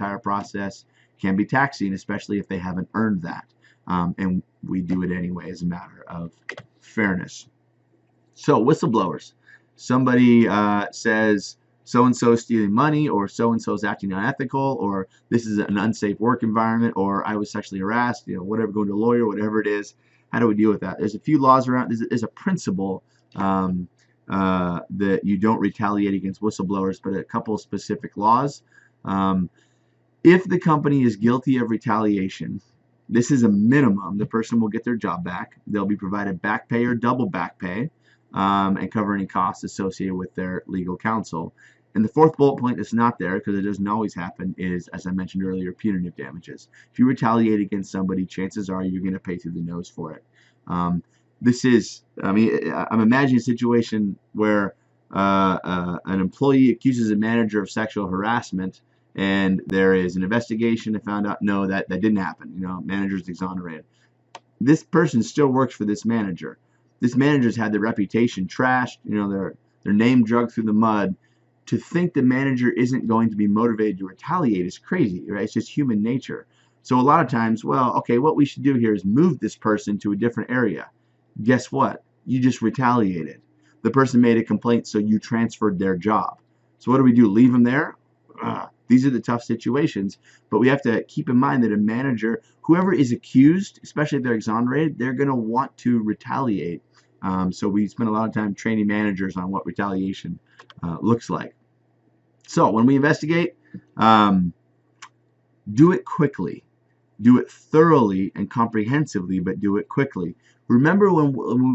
entire process can be taxing, especially if they haven't earned that. And we do it anyway as a matter of fairness. So whistleblowers. Somebody says so-and-so is stealing money, or so-and-so is acting unethical, or this is an unsafe work environment, or I was sexually harassed, whatever, going to a lawyer, whatever it is. How do we deal with that? There's a few laws around. There's a principle that you don't retaliate against whistleblowers, but a couple of specific laws. If the company is guilty of retaliation, this is a minimum. The person will get their job back. They'll be provided back pay or double back pay, and cover any costs associated with their legal counsel. And the fourth bullet point that's not there, because it doesn't always happen, is, as I mentioned earlier, punitive damages. If you retaliate against somebody, chances are you're going to pay through the nose for it. This is, I'm imagining a situation where an employee accuses a manager of sexual harassment, and there is an investigation and found out, no, that didn't happen. Manager's exonerated. This person still works for this manager. This manager's had their reputation trashed, their name dragged through the mud. To think the manager isn't going to be motivated to retaliate is crazy, right? It's just human nature. So a lot of times, well, okay, what we should do here is move this person to a different area. Guess what? You just retaliated. The person made a complaint, so you transferred their job. So what do we do? Leave them there? These are the tough situations, but we have to keep in mind that a manager, whoever is accused, especially if they're exonerated, they're going to want to retaliate. So we spend a lot of time training managers on what retaliation looks like. So when we investigate, do it quickly. Do it thoroughly and comprehensively, but do it quickly. Remember, when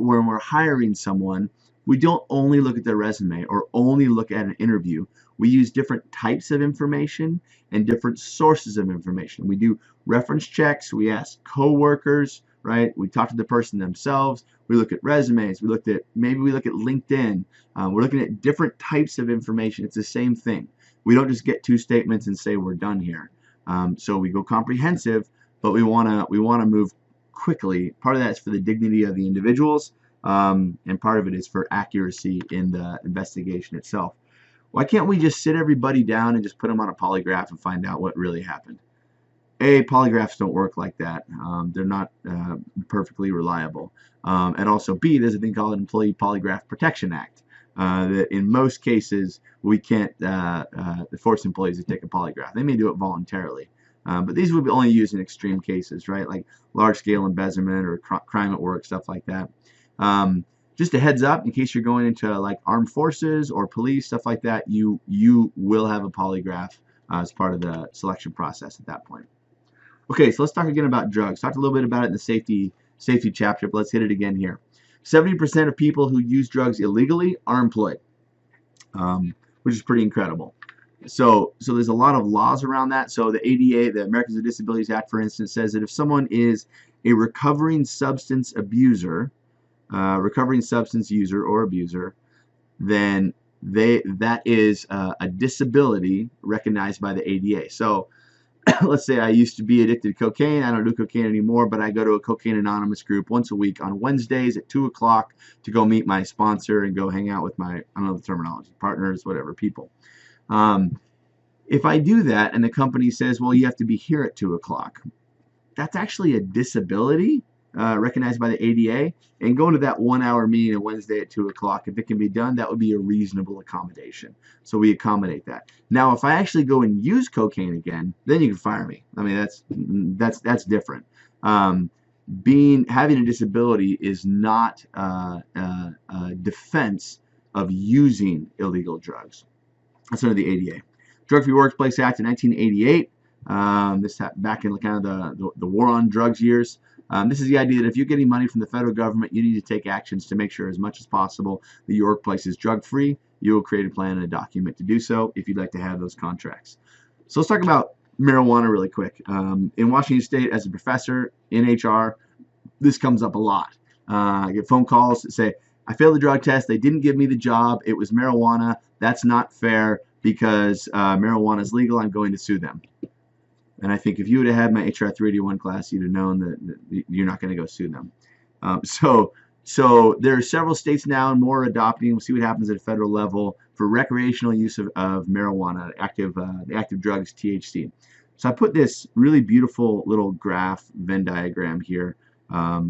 we're hiring someone, we don't only look at their resume or only look at an interview. We use different types of information and different sources of information. We do reference checks. We ask coworkers, right? We talk to the person themselves. We look at resumes. Maybe we look at LinkedIn. We're looking at different types of information. It's the same thing. We don't just get two statements and say we're done here. So we go comprehensive, but we want to move quickly. Part of that is for the dignity of the individuals, and part of it is for accuracy in the investigation itself. Why can't we just sit everybody down and just put them on a polygraph and find out what really happened? A, polygraphs don't work like that. They're not perfectly reliable. And also B, there's a thing called an Employee Polygraph Protection Act. That in most cases we can't force employees to take a polygraph. They may do it voluntarily, but these would be only used in extreme cases, right? Like large-scale embezzlement or crime at work, stuff like that. Just a heads up, in case you're going into like armed forces or police, stuff like that, you will have a polygraph as part of the selection process at that point. Okay, so let's talk again about drugs. Talked a little bit about it in the safety chapter, but let's hit it again here. 70% of people who use drugs illegally are employed, which is pretty incredible. So there's a lot of laws around that. So the ADA, the Americans with Disabilities Act, for instance, says that if someone is a recovering substance user or abuser, then that is a disability recognized by the ADA. So let's say I used to be addicted to cocaine. I don't do cocaine anymore, but I go to a Cocaine Anonymous group once a week on Wednesdays at 2 o'clock to go meet my sponsor and go hang out with my, I don't know the terminology, partners, whatever, people. If I do that and the company says, well, you have to be here at 2 o'clock, that's actually a disability recognized by the ADA. And going to that 1 hour meeting on Wednesday at 2 o'clock, if it can be done, that would be a reasonable accommodation. So we accommodate that. Now, if I actually go and use cocaine again, then you can fire me. I mean, that's different. Having a disability is not a defense of using illegal drugs. That's under the ADA. Drug-Free Workplace Act in 1988. This back in kind of the war on drugs years. This is the idea that if you're getting money from the federal government, you need to take actions to make sure as much as possible that your workplace is drug-free. You will create a plan and a document to do so if you'd like to have those contracts. So let's talk about marijuana really quick. In Washington State, as a professor in HR, this comes up a lot. I get phone calls that say, I failed the drug test. They didn't give me the job. It was marijuana. That's not fair because marijuana is legal. I'm going to sue them. And I think if you would have had my HR 381 class, you'd have known that you're not going to go sue them. So there are several states now and more adopting. We'll see what happens at a federal level for recreational use of marijuana, the active drugs THC. So I put this really beautiful little graph Venn diagram here,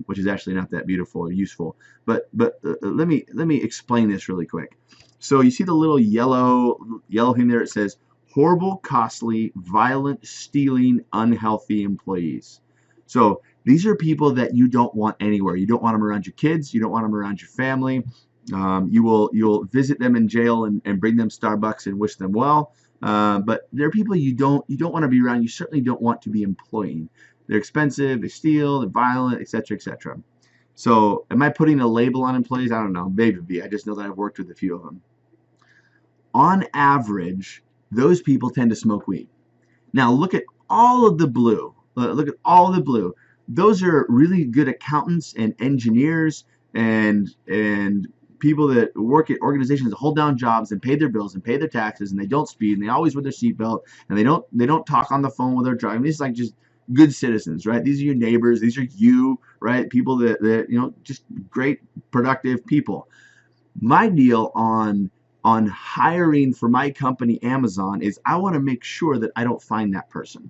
which is actually not that beautiful or useful. But let me explain this really quick. So you see the little yellow thing there. It says horrible, costly, violent, stealing, unhealthy employees. So these are people that you don't want anywhere. You don't want them around your kids. You don't want them around your family. You'll visit them in jail and bring them Starbucks and wish them well. But they're people you don't want to be around. You certainly don't want to be employing. They're expensive. They steal. They're violent, etc., etc. So, am I putting a label on employees? I don't know. Maybe. I just know that I've worked with a few of them. On average, those people tend to smoke weed. Now, look at all of the blue. Look at all the blue. Those are really good accountants and engineers and people that work at organizations that hold down jobs and pay their bills and pay their taxes, and they don't speed, and they always wear their seatbelt, and they don't talk on the phone while they're driving. These are like just good citizens, right? These are your neighbors. These are you, right? People that just great, productive people. My deal on hiring for my company Amazon is I want to make sure that I don't find that person.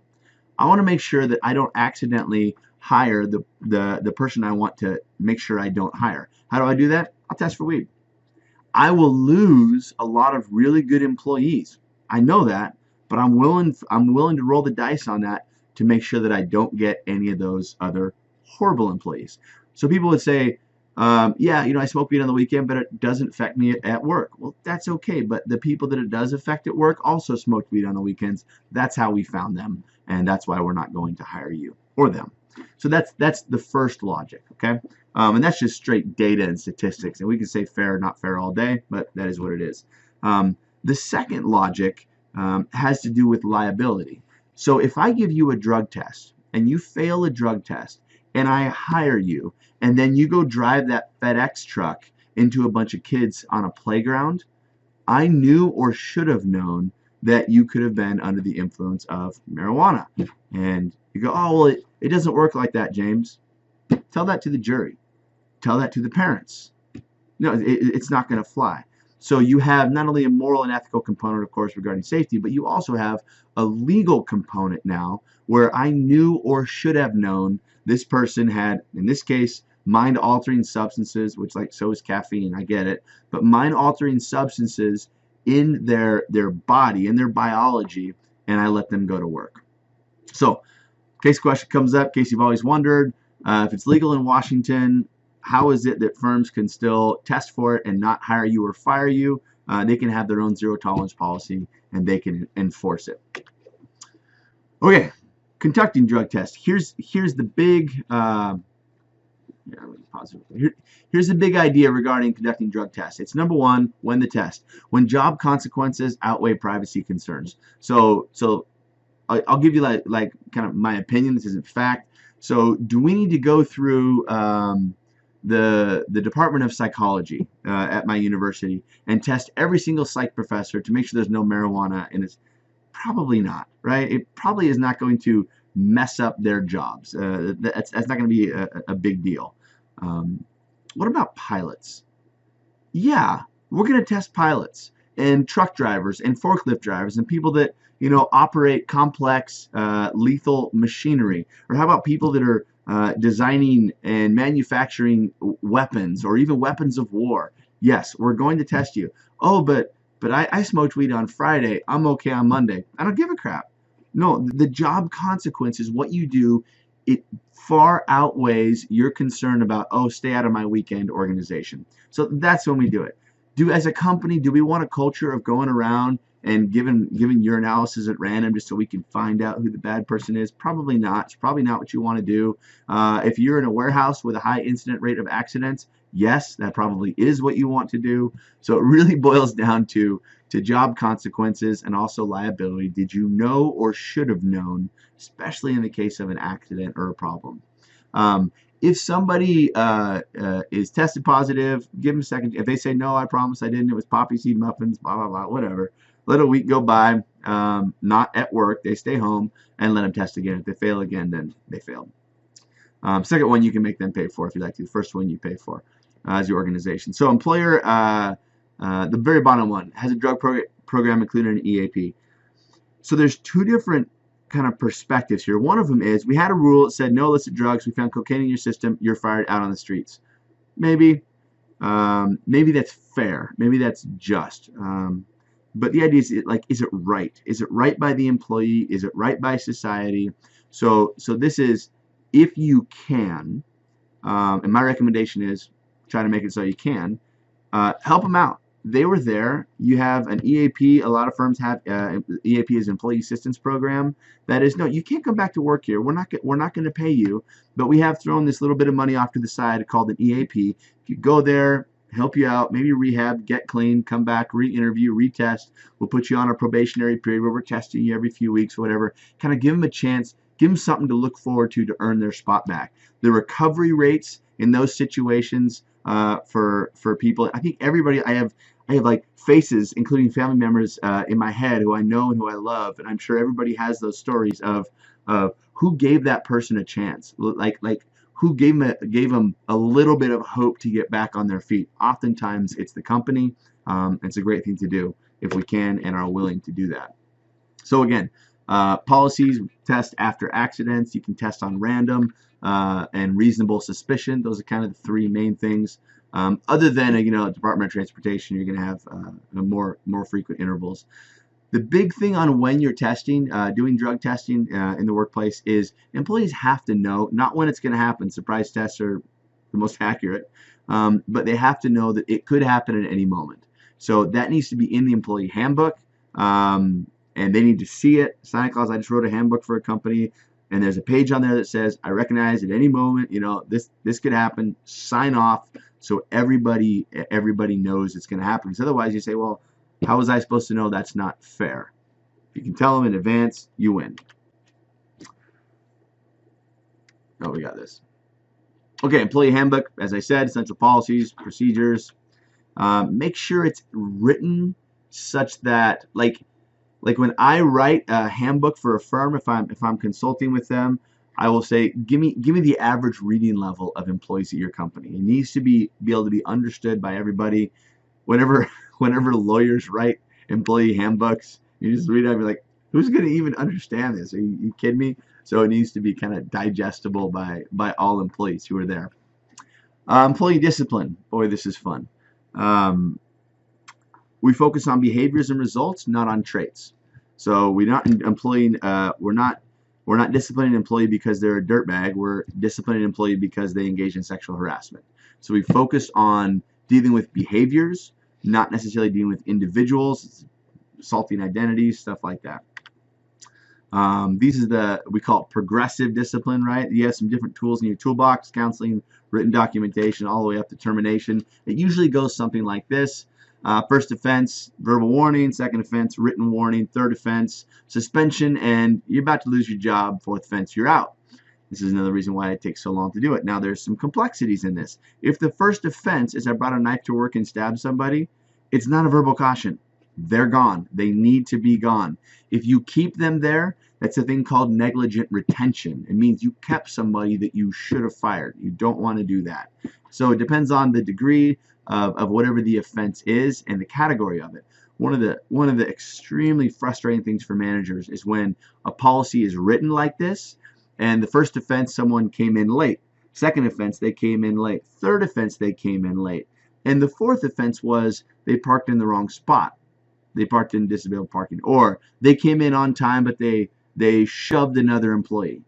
I want to make sure that I don't accidentally hire the person I want to make sure I don't hire. How do I do that? I'll test for weed. I will lose a lot of really good employees. I know that, but I'm willing to roll the dice on that to make sure that I don't get any of those other horrible employees. So people would say, yeah, I smoke weed on the weekend, but it doesn't affect me at work. Well, that's okay, but the people that it does affect at work also smoked weed on the weekends. That's how we found them, and that's why we're not going to hire you or them. So that's the first logic, okay? And that's just straight data and statistics, and we can say fair or not fair all day, but that is what it is. The second logic has to do with liability. So if I give you a drug test and you fail a drug test and I hire you, and then you go drive that FedEx truck into a bunch of kids on a playground, I knew or should have known that you could have been under the influence of marijuana. And you go, oh, well, it doesn't work like that, James. Tell that to the jury. Tell that to the parents. No, it's not going to fly. So you have not only a moral and ethical component, of course, regarding safety, but you also have a legal component now where I knew or should have known this person had, in this case, mind-altering substances, which so is caffeine, I get it, but mind-altering substances in their body, in their biology, and I let them go to work. So, case question comes up, in case you've always wondered, if it's legal in Washington, how is it that firms can still test for it and not hire you or fire you? They can have their own zero tolerance policy and they can enforce it. Okay, conducting drug tests. Here's the big here's the big idea regarding conducting drug tests. It's number one, when the test, when job consequences outweigh privacy concerns. So I'll give you like kind of my opinion. This isn't fact. So do we need to go through the Department of Psychology at my university and test every single psych professor to make sure there's no marijuana in it? Probably not, right? It probably is not going to mess up their jobs. That's not going to be a big deal. What about pilots? Yeah, we're going to test pilots and truck drivers and forklift drivers and people that operate complex lethal machinery. Or how about people that are designing and manufacturing weapons or even weapons of war? Yes, we're going to test you. Oh, but I smoked weed on Friday. I'm okay on Monday. I don't give a crap. No, the job consequences, what you do, it far outweighs your concern about, oh, stay out of my weekend organization. So that's when we do it. As a company, do we want a culture of going around and giving urinalysis at random just so we can find out who the bad person is? Probably not. It's probably not what you want to do. If you're in a warehouse with a high incident rate of accidents, yes, that probably is what you want to do. So it really boils down to job consequences and also liability. Did you know or should have known, especially in the case of an accident or a problem? If somebody is tested positive, give them a second. If they say, no, I promise I didn't, it was poppy seed muffins, blah, blah, blah, whatever. Let a week go by, not at work. They stay home and let them test again. If they fail again, then they failed. Second one you can make them pay for if you like to. The first one you pay for as your organization. So employer The very bottom one has a drug program included in EAP. So there's two different kind of perspectives here. One of them is we had a rule that said no illicit drugs. We found cocaine in your system. You're fired out on the streets. Maybe, maybe that's fair. Maybe that's just. But the idea is, like, is it right? Is it right by the employee? Is it right by society? So this is, if you can, and my recommendation is try to make it so you can, help them out. They were there. You have an EAP. A lot of firms have EAP is Employee Assistance Program. That is, no, you can't come back to work here. We're not going to pay you, but we have thrown this little bit of money off to the side called an EAP. If you go there, help you out, maybe rehab, get clean, come back, re-interview, retest. We'll put you on a probationary period where we're testing you every few weeks or whatever. Kind of give them a chance, give them something to look forward to earn their spot back. The recovery rates in those situations for people, I think everybody, I have like faces, including family members in my head who I know and who I love, and I'm sure everybody has those stories of who gave that person a chance, like who gave them a little bit of hope to get back on their feet. Oftentimes it's the company. It's a great thing to do if we can and are willing to do that. So again, policies: test after accidents. You can test on random and reasonable suspicion. Those are kind of the three main things. Other than Department of Transportation, you're going to have more frequent intervals. The big thing on when you're testing, doing drug testing in the workplace, is employees have to know, not when it's going to happen. Surprise tests are the most accurate, but they have to know that it could happen at any moment. So that needs to be in the employee handbook, and they need to see it. Santa Claus, I just wrote a handbook for a company, and there's a page on there that says, I recognize at any moment, this could happen. Sign off so everybody knows it's going to happen. Because otherwise you say, well, how was I supposed to know? That's not fair. If you can tell them in advance, you win. Oh, we got this. Okay, employee handbook, as I said, essential policies, procedures. Make sure it's written such that, like when I write a handbook for a firm, if I'm consulting with them, I will say, give me the average reading level of employees at your company. It needs to be able to be understood by everybody. Whenever lawyers write employee handbooks, you just read it and be like, who's going to even understand this? Are you kidding me? So it needs to be kind of digestible by all employees who are there. Employee discipline. Boy, this is fun. We focus on behaviors and results, not on traits. So we're not disciplining an employee because they're a dirtbag. We're disciplining an employee because they engage in sexual harassment. So we focus on dealing with behaviors, not necessarily dealing with individuals, assaulting identities, stuff like that. These are we call it progressive discipline, right? You have some different tools in your toolbox: counseling, written documentation, all the way up to termination. It usually goes something like this. First offense, verbal warning. Second offense, written warning. Third offense, suspension, and you're about to lose your job. Fourth offense, you're out. This is another reason why it takes so long to do it. Now, there's some complexities in this. If the first offense is I brought a knife to work and stabbed somebody, it's not a verbal caution. They're gone. They need to be gone. If you keep them there, that's a thing called negligent retention. It means you kept somebody that you should have fired. You don't want to do that. So it depends on the degree of whatever the offense is and the category of it. One of the extremely frustrating things for managers is when a policy is written like this, and the first offense, someone came in late. Second offense, they came in late. Third offense, they came in late. And the fourth offense was they parked in the wrong spot. They parked in disabled parking. Or they came in on time, but they shoved another employee.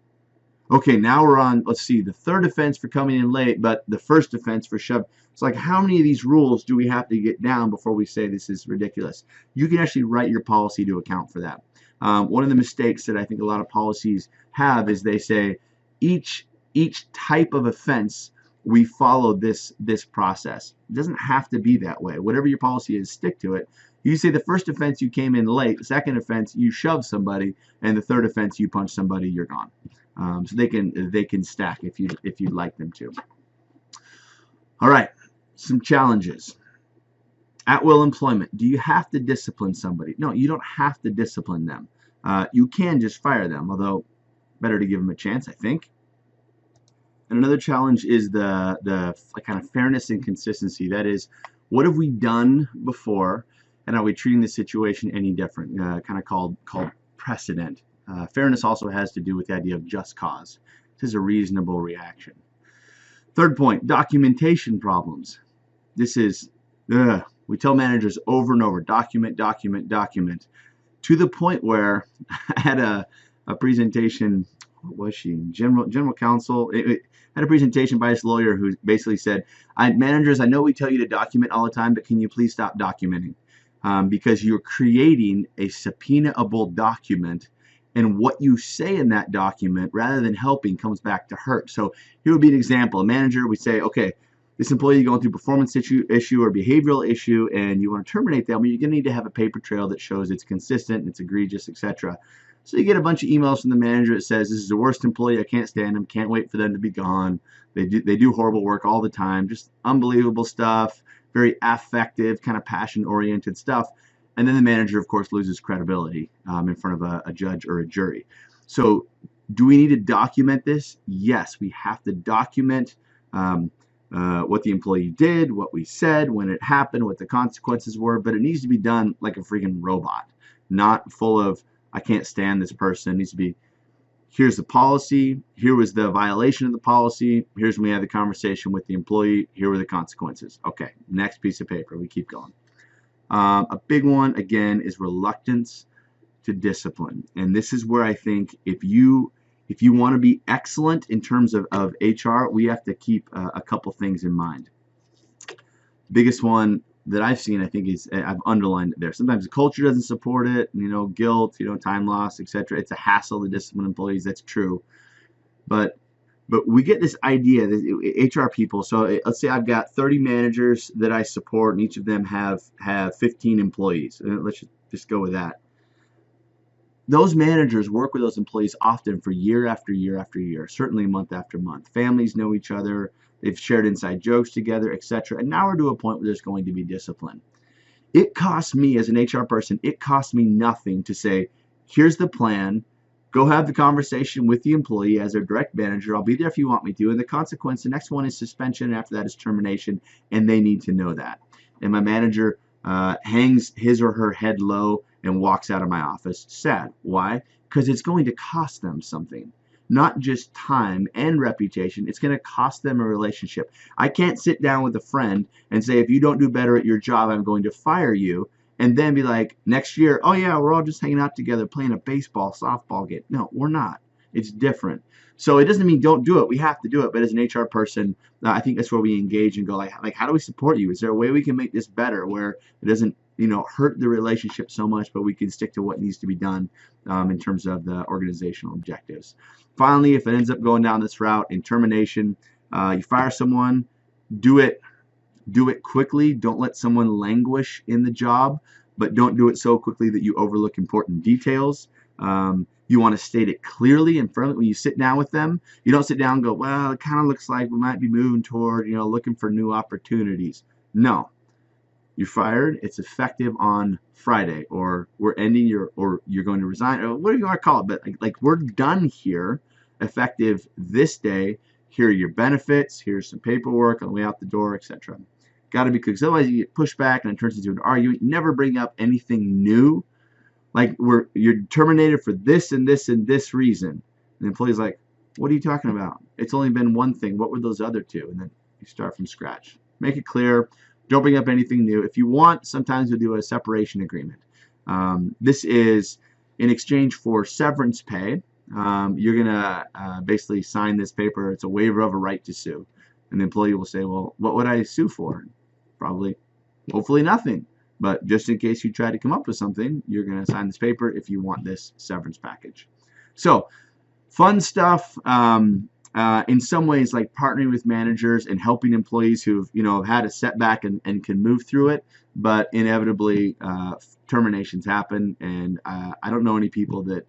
Okay, now we're on, let's see, the third offense for coming in late, but the first offense for shove. It's like, how many of these rules do we have to get down before we say this is ridiculous? You can actually write your policy to account for that. One of the mistakes that I think a lot of policies have is they say each type of offense we follow this process. It doesn't have to be that way. Whatever your policy is, stick to it. You say the first offense you came in late, the second offense you shoved somebody, and the third offense you punched somebody, you're gone. So they can stack if you'd like them to. All right, some challenges. At will employment. Do you have to discipline somebody? No, you don't have to discipline them. You can just fire them, although better to give them a chance, I think. And another challenge is the kind of fairness and consistency. That is, What have we done before, and are we treating the situation any different? Kind of called precedent. Fairness also has to do with the idea of just cause. This is a reasonable reaction. Third point, documentation problems. This is, we tell managers over and over, document, document, document, to the point where I had a presentation, what was she, general counsel, had a presentation by this lawyer who basically said, managers, I know we tell you to document all the time, but can you please stop documenting? Because you're creating a subpoenaable document, and what you say in that document, rather than helping, comes back to hurt. So here would be an example. A manager, we say, okay, this employee going through performance issue or behavioral issue, and you want to terminate them, you're going to need to have a paper trail that shows it's consistent, it's egregious, etc. So you get a bunch of emails from the manager that says, this is the worst employee, I can't stand them, can't wait for them to be gone. They do horrible work all the time, just unbelievable stuff, very affective, kind of passion-oriented stuff. And then the manager, of course, loses credibility in front of a judge or a jury. So do we need to document this? Yes, we have to document what the employee did, what we said, when it happened, what the consequences were, but it needs to be done like a freaking robot, not full of, I can't stand this person. It needs to be, here's the policy, here was the violation of the policy, here's when we had the conversation with the employee, here were the consequences. Okay, next piece of paper, we keep going. A big one, again, is reluctance to discipline. And this is where I think if you want to be excellent in terms of HR, we have to keep a couple things in mind. Biggest one that I've seen, I think, is, I've underlined it there. Sometimes the culture doesn't support it, guilt, time loss, etc. It's a hassle to discipline employees. That's true. But we get this idea that HR people, so let's say I've got 30 managers that I support, and each of them have 15 employees. Let's just go with that. Those managers work with those employees often for year after year after year, certainly month after month. Families know each other, they've shared inside jokes together, etc. And now we're to a point where there's going to be discipline. It costs me as an HR person, it costs me nothing to say, here's the plan, go have the conversation with the employee as their direct manager, I'll be there if you want me to, and the consequence, the next one is suspension, and after that is termination, and they need to know that. And my manager hangs his or her head low and walks out of my office sad. Why? Because it's going to cost them something. Not just time and reputation, it's going to cost them a relationship. I can't sit down with a friend and say, if you don't do better at your job, I'm going to fire you, and then be like, next year, oh yeah, we're all just hanging out together playing a baseball, softball game. No, we're not. It's different. So it doesn't mean don't do it. We have to do it. But as an HR person, I think that's where we engage and go like, how do we support you? Is there a way we can make this better where it doesn't, hurt the relationship so much, but we can stick to what needs to be done in terms of the organizational objectives. Finally, if it ends up going down this route in termination, you fire someone, do it quickly. Don't let someone languish in the job, but don't do it so quickly that you overlook important details. You want to state it clearly in front of when you sit down with them. You don't sit down and go, well, it kind of looks like we might be moving toward, looking for new opportunities. No. You're fired. It's effective on Friday, or we're ending or you're going to resign, or whatever you want to call it. But like we're done here, effective this day. Here are your benefits. Here's some paperwork on the way out the door, etc. Got to be quick, because otherwise you get pushed back and it turns into an argument. Never bring up anything new. Like you're terminated for this and this and this reason. And the employee's like, what are you talking about? It's only been one thing. What were those other two? And then you start from scratch. Make it clear. Don't bring up anything new. If you want, sometimes we'll do a separation agreement. This is in exchange for severance pay. You're going to basically sign this paper. It's a waiver of a right to sue. And the employee will say, well, what would I sue for? Probably, hopefully nothing. But just in case you try to come up with something, you're going to sign this paper if you want this severance package. So, fun stuff. In some ways, like partnering with managers and helping employees who've had a setback and can move through it, but inevitably terminations happen, and I don't know any people that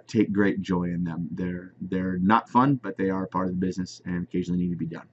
take great joy in them. They're not fun, but they are part of the business and occasionally need to be done.